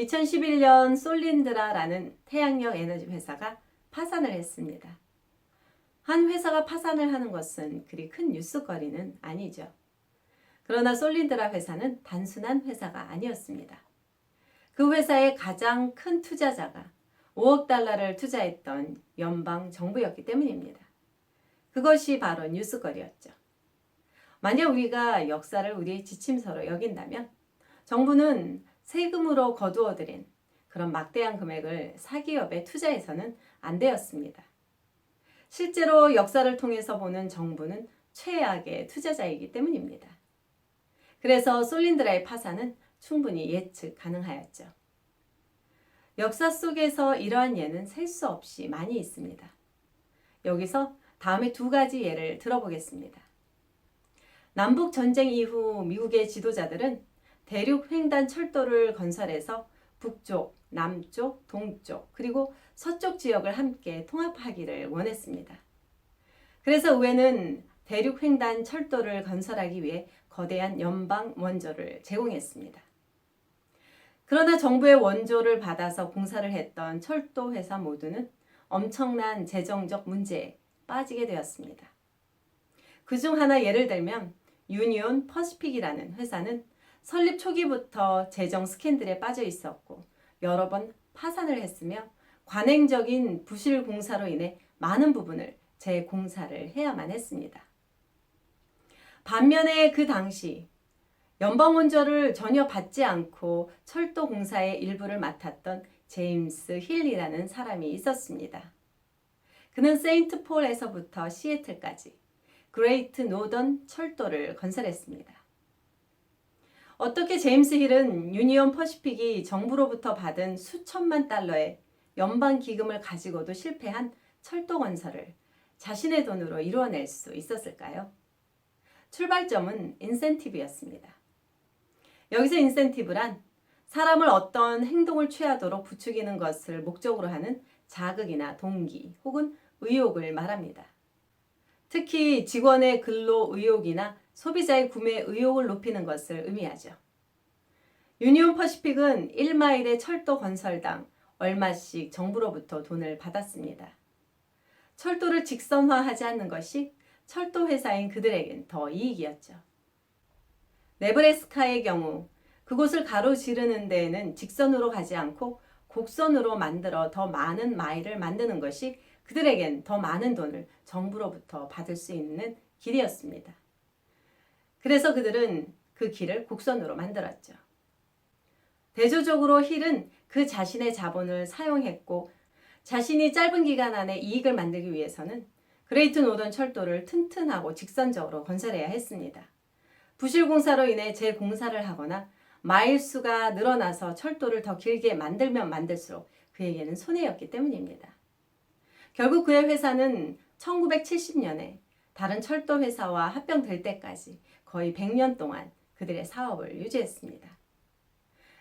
2011년 솔린드라라는 태양력 에너지 회사가 파산을 했습니다. 한 회사가 파산을 하는 것은 그리 큰 뉴스거리는 아니죠. 그러나 솔린드라 회사는 단순한 회사가 아니었습니다. 그 회사의 가장 큰 투자자가 5억 달러를 투자했던 연방 정부였기 때문입니다. 그것이 바로 뉴스거리였죠. 만약 우리가 역사를 우리의 지침서로 여긴다면 정부는 세금으로 거두어들인 그런 막대한 금액을 사기업에 투자해서는 안 되었습니다. 실제로 역사를 통해서 보는 정부는 최악의 투자자이기 때문입니다. 그래서 솔린드라의 파산은 충분히 예측 가능하였죠. 역사 속에서 이러한 예는 셀 수 없이 많이 있습니다. 여기서 다음에 두 가지 예를 들어보겠습니다. 남북 전쟁 이후 미국의 지도자들은 대륙 횡단 철도를 건설해서 북쪽, 남쪽, 동쪽, 그리고 서쪽 지역을 함께 통합하기를 원했습니다. 그래서 의회는 대륙 횡단 철도를 건설하기 위해 거대한 연방 원조를 제공했습니다. 그러나 정부의 원조를 받아서 공사를 했던 철도 회사 모두는 엄청난 재정적 문제에 빠지게 되었습니다. 그중 하나 예를 들면 유니온 퍼시픽이라는 회사는 설립 초기부터 재정 스캔들에 빠져 있었고 여러 번 파산을 했으며 관행적인 부실 공사로 인해 많은 부분을 재공사를 해야만 했습니다. 반면에 그 당시 연방 원조를 전혀 받지 않고 철도 공사의 일부를 맡았던 제임스 힐이라는 사람이 있었습니다. 그는 세인트 폴에서부터 시애틀까지 그레이트 노던 철도를 건설했습니다. 어떻게 제임스 힐은 유니온 퍼시픽이 정부로부터 받은 수천만 달러의 연방 기금을 가지고도 실패한 철도 건설을 자신의 돈으로 이루어낼 수 있었을까요? 출발점은 인센티브였습니다. 여기서 인센티브란 사람을 어떤 행동을 취하도록 부추기는 것을 목적으로 하는 자극이나 동기 혹은 의욕을 말합니다. 특히 직원의 근로 의욕이나 소비자의 구매 의욕을 높이는 것을 의미하죠. 유니온 퍼시픽은 1마일의 철도 건설당 얼마씩 정부로부터 돈을 받았습니다. 철도를 직선화하지 않는 것이 철도 회사인 그들에겐 더 이익이었죠. 네브래스카의 경우 그곳을 가로지르는 데에는 직선으로 가지 않고 곡선으로 만들어 더 많은 마일을 만드는 것이 그들에겐 더 많은 돈을 정부로부터 받을 수 있는 길이었습니다. 그래서 그들은 그 길을 곡선으로 만들었죠. 대조적으로 힐은 그 자신의 자본을 사용했고 자신이 짧은 기간 안에 이익을 만들기 위해서는 그레이트 노던 철도를 튼튼하고 직선적으로 건설해야 했습니다. 부실 공사로 인해 재공사를 하거나 마일 수가 늘어나서 철도를 더 길게 만들면 만들수록 그에게는 손해였기 때문입니다. 결국 그의 회사는 1970년에 다른 철도 회사와 합병될 때까지 거의 100년 동안 그들의 사업을 유지했습니다.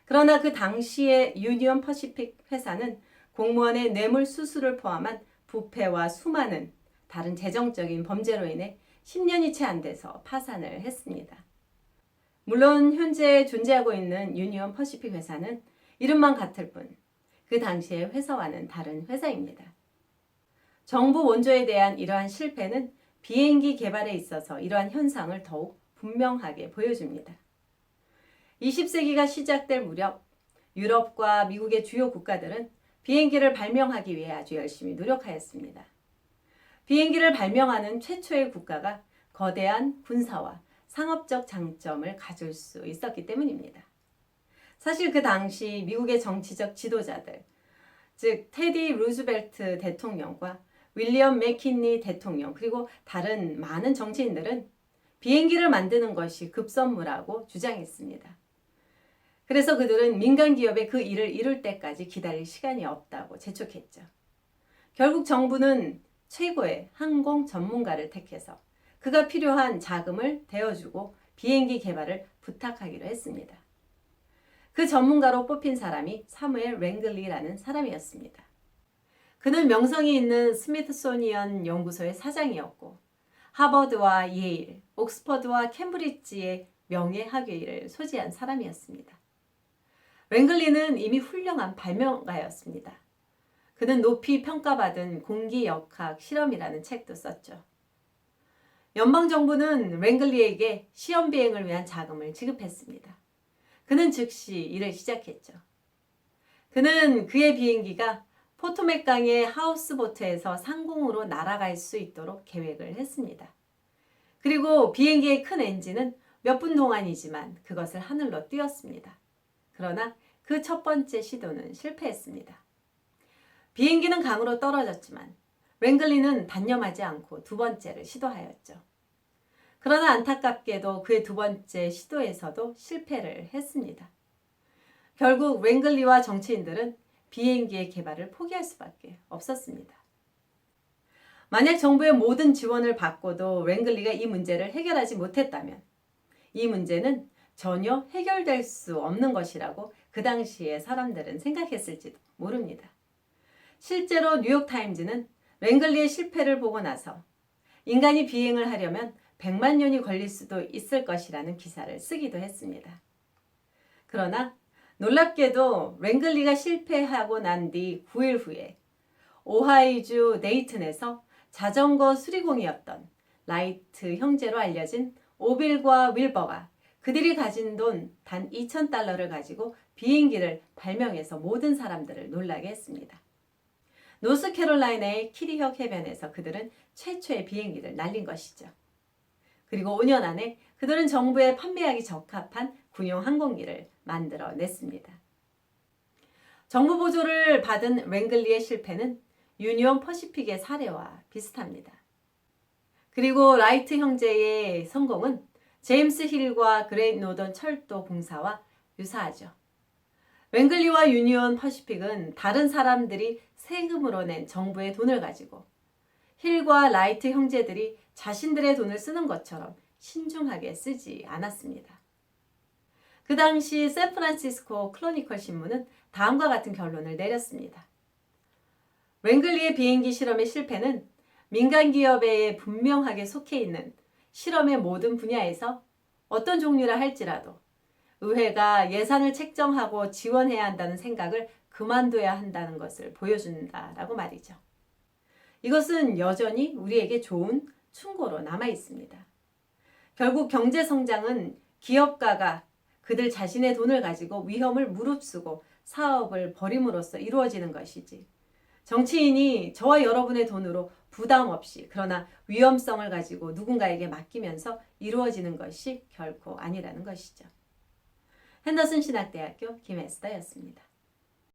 그러나 그 당시의 유니온 퍼시픽 회사는 공무원의 뇌물 수수를 포함한 부패와 수많은 다른 재정적인 범죄로 인해 10년이 채 안 돼서 파산을 했습니다. 물론 현재 존재하고 있는 유니온 퍼시픽 회사는 이름만 같을 뿐 그 당시의 회사와는 다른 회사입니다. 정부 원조에 대한 이러한 실패는 비행기 개발에 있어서 이러한 현상을 더욱 분명하게 보여줍니다. 20세기가 시작될 무렵 유럽과 미국의 주요 국가들은 비행기를 발명하기 위해 아주 열심히 노력하였습니다. 비행기를 발명하는 최초의 국가가 거대한 군사와 상업적 장점을 가질 수 있었기 때문입니다. 사실 그 당시 미국의 정치적 지도자들, 즉 테디 루즈벨트 대통령과 윌리엄 맥킨리 대통령 그리고 다른 많은 정치인들은 비행기를 만드는 것이 급선무라고 주장했습니다. 그래서 그들은 민간 기업의 그 일을 이룰 때까지 기다릴 시간이 없다고 재촉했죠. 결국 정부는 최고의 항공 전문가를 택해서 그가 필요한 자금을 대어주고 비행기 개발을 부탁하기로 했습니다. 그 전문가로 뽑힌 사람이 사무엘 랭글리라는 사람이었습니다. 그는 명성이 있는 스미소니언 연구소의 사장이었고 하버드와 예일, 옥스퍼드와 캠브리지의 명예학위를 소지한 사람이었습니다. 랭글리는 이미 훌륭한 발명가였습니다. 그는 높이 평가받은 공기역학 실험이라는 책도 썼죠. 연방정부는 랭글리에게 시험 비행을 위한 자금을 지급했습니다. 그는 즉시 일을 시작했죠. 그는 그의 비행기가 포토맥 강의 하우스보트에서 상공으로 날아갈 수 있도록 계획을 했습니다. 그리고 비행기의 큰 엔진은 몇 분 동안이지만 그것을 하늘로 띄웠습니다. 그러나 그 첫 번째 시도는 실패했습니다. 비행기는 강으로 떨어졌지만 랭글리는 단념하지 않고 두 번째를 시도하였죠. 그러나 안타깝게도 그의 두 번째 시도에서도 실패를 했습니다. 결국 랭글리와 정치인들은 비행기의 개발을 포기할 수밖에 없었습니다. 만약 정부의 모든 지원을 받고도 랭글리가 이 문제를 해결하지 못했다면 이 문제는 전혀 해결될 수 없는 것이라고 그 당시에 사람들은 생각했을지도 모릅니다. 실제로 뉴욕타임즈는 랭글리의 실패를 보고 나서 인간이 비행을 하려면 100만 년이 걸릴 수도 있을 것이라는 기사를 쓰기도 했습니다. 그러나 놀랍게도 랭글리가 실패하고 난 뒤 9일 후에 오하이주 데이튼에서 자전거 수리공이었던 라이트 형제로 알려진 오빌과 윌버가 그들이 가진 돈 단 2,000달러를 가지고 비행기를 발명해서 모든 사람들을 놀라게 했습니다. 노스캐롤라이나의 키리역 해변에서 그들은 최초의 비행기를 날린 것이죠. 그리고 5년 안에 그들은 정부에 판매하기 적합한 군용 항공기를 만들어냈습니다. 정부 보조를 받은 랭글리의 실패는 유니온 퍼시픽의 사례와 비슷합니다. 그리고 라이트 형제의 성공은 제임스 힐과 그레이트 노던 철도 공사와 유사하죠. 랭글리와 유니온 퍼시픽은 다른 사람들이 세금으로 낸 정부의 돈을 가지고 힐과 라이트 형제들이 자신들의 돈을 쓰는 것처럼 신중하게 쓰지 않았습니다. 그 당시 샌프란시스코 크로니컬 신문은 다음과 같은 결론을 내렸습니다. 랭글리의 비행기 실험의 실패는 민간 기업에 분명하게 속해 있는 실험의 모든 분야에서 어떤 종류라 할지라도 의회가 예산을 책정하고 지원해야 한다는 생각을 그만둬야 한다는 것을 보여준다라고 말이죠. 이것은 여전히 우리에게 좋은 충고로 남아 있습니다. 결국 경제 성장은 기업가가 그들 자신의 돈을 가지고 위험을 무릅쓰고 사업을 벌임으로써 이루어지는 것이지 정치인이 저와 여러분의 돈으로 부담 없이 그러나 위험성을 가지고 누군가에게 맡기면서 이루어지는 것이 결코 아니라는 것이죠. 핸더슨 신학대학교 김에스더였습니다.